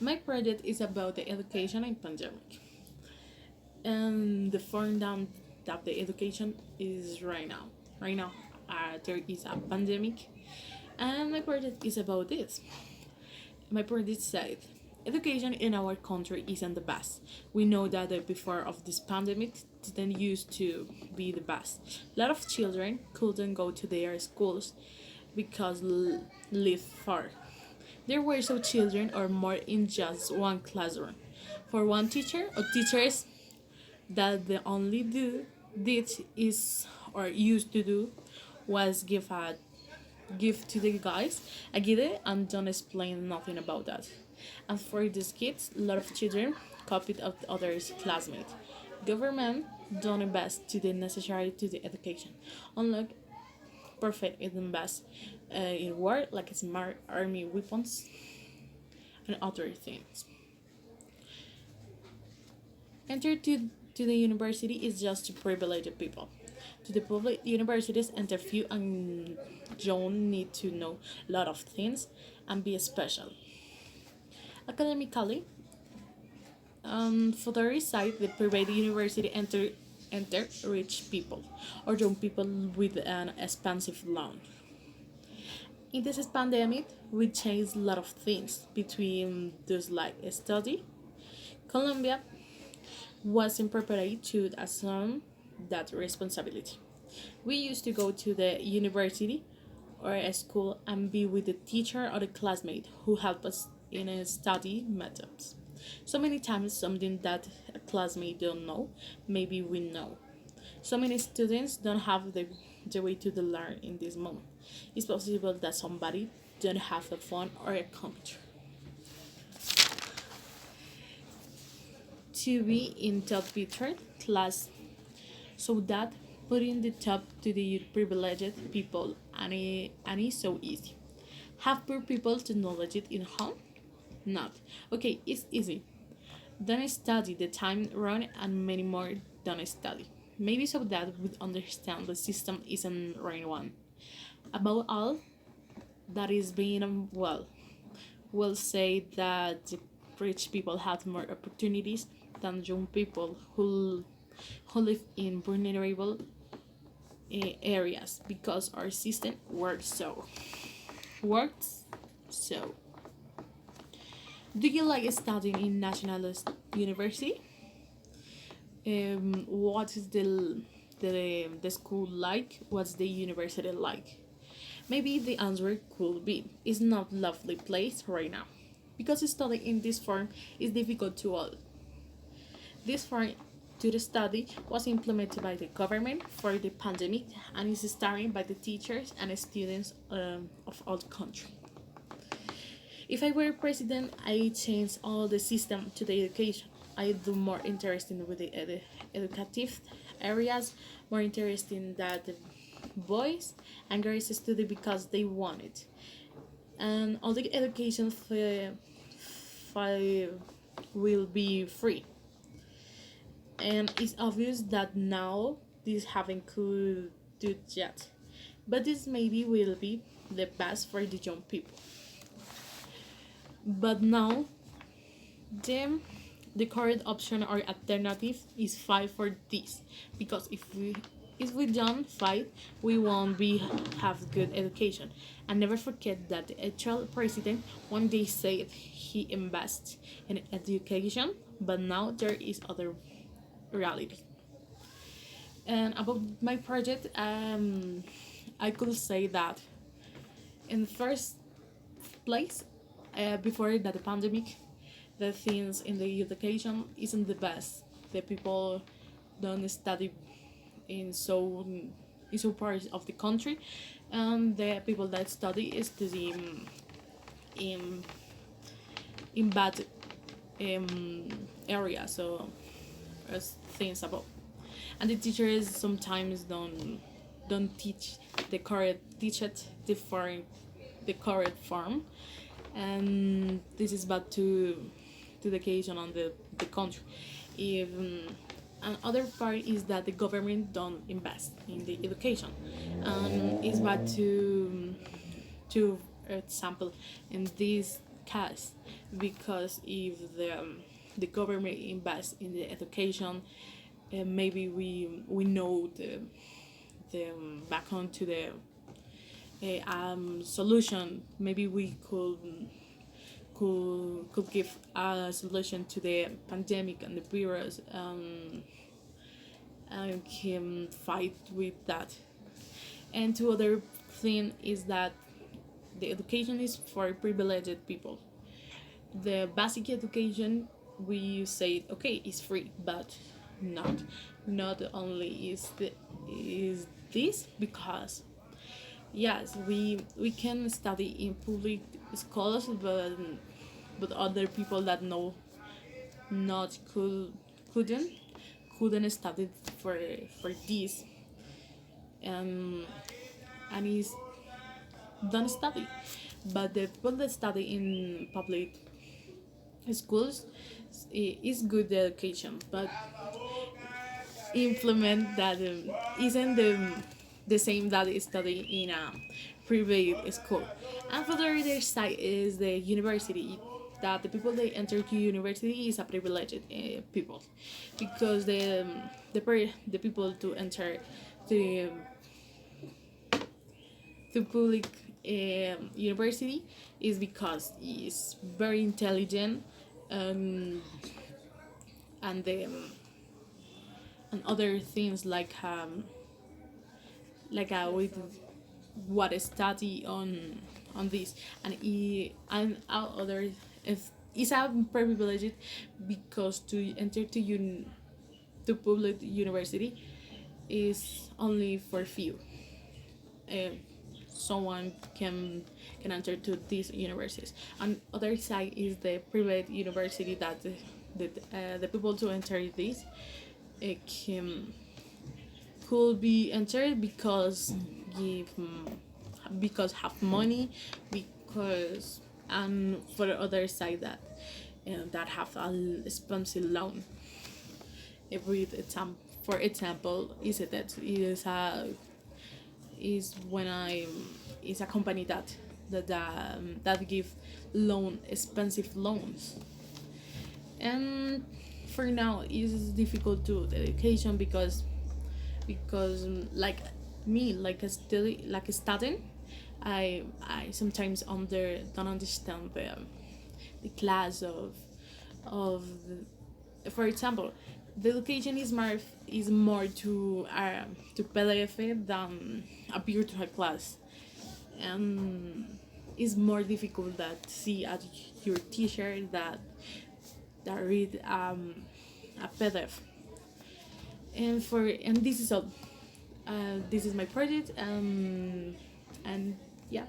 My project is about the education and pandemic, and the form that the education is right now. Right now, there is a pandemic, and my project is about this. My project said, education in our country isn't the best. We know that before of this pandemic didn't used to be the best. A lot of children couldn't go to their schools because live far. There were some children or more in just one classroom. For one teacher or teachers that the only do did is or used to do was give to the guys a guide and don't explain nothing about that. And for these kids, a lot of children copied of the others' classmates. Government don't invest to the necessary to the education. Unlike perfect it invest in war like smart army weapons and other things. Enter to the university is just to privileged people. To the public universities, enter few and don't need to know a lot of things and be special. Academically, for the other side, the private university enter rich people or young people with an expensive loan. In this pandemic, we changed a lot of things between those like study. Colombia wasn't prepared to assume that responsibility. We used to go to the university or a school and be with the teacher or the classmate who help us in a study methods. So many times something that a classmate don't know, maybe we know. So many students don't have the way to the learn in this moment. It's possible that somebody don't have a phone or a computer. To be in top featured class so that putting the top to the privileged people and it's so easy. Have poor people to knowledge it in home? Not. Okay, it's easy. Don't study the time run and many more don't study. Maybe so that we understand the system isn't right one. About all that is being well. We'll say that the rich people have more opportunities than young people who live in vulnerable areas because our system works so. Do you like studying in national university? What is the school like? What's the university like? Maybe the answer could be it's not lovely place right now because studying in this form is difficult to all. This form to the study was implemented by the government for the pandemic and is started by the teachers and students of all the country. If I were president, I change all the system to the education. I do more interesting with the educative areas, more interesting that the boys and girls study because they want it. And all the education will be free. And it's obvious that now this haven't could do yet. But this maybe will be the best for the young people. But now the current option or alternative is fight for this because if we don't fight we won't be have good education and never forget that the actual president one day said he invests in education but now there is other reality. And about my project, I could say that in the first place, before that the pandemic, the things in the education isn't the best. The people don't study in so parts of the country, and the people that study is study in in bad area. So as things about, and the teachers sometimes don't teach the correct form, and this is bad to the occasion on the country. If another part is that the government don't invest in the education, and it's bad to example in this cash, because if the government invests in the education, maybe we know the back on to the solution. Maybe we could give a solution to the pandemic and the virus, and can fight with that. And two other thing is that the education is for privileged people. The basic education, we say okay, it's free, but not only is this, because yes, we can study in public schools, but other people that know not couldn't study for this, and and is don't study. But the people that study in public schools is good education, but implement that isn't the same that is study in a private school. And for the other side is the university, that the people that enter to university is a privileged people, because the people to enter the to public university is because it's very intelligent, um, and the and other things like with what I study on this, and other, if is a privileged, because to enter to public university is only for few. Uh, Someone can enter to these universities. And other side is the private university, that the people to enter this can could be entered because give because have money, because, and for the other side that have a expensive loan. Every example, for example, is it that is when I is a company that give expensive loans. And for now it's difficult to the education, because like me, like a student, I sometimes don't understand the class of for example, the education is more to PDF than a virtual class, and it's more difficult that see at your teacher that read a PDF. And this is all. This is my project, and yeah.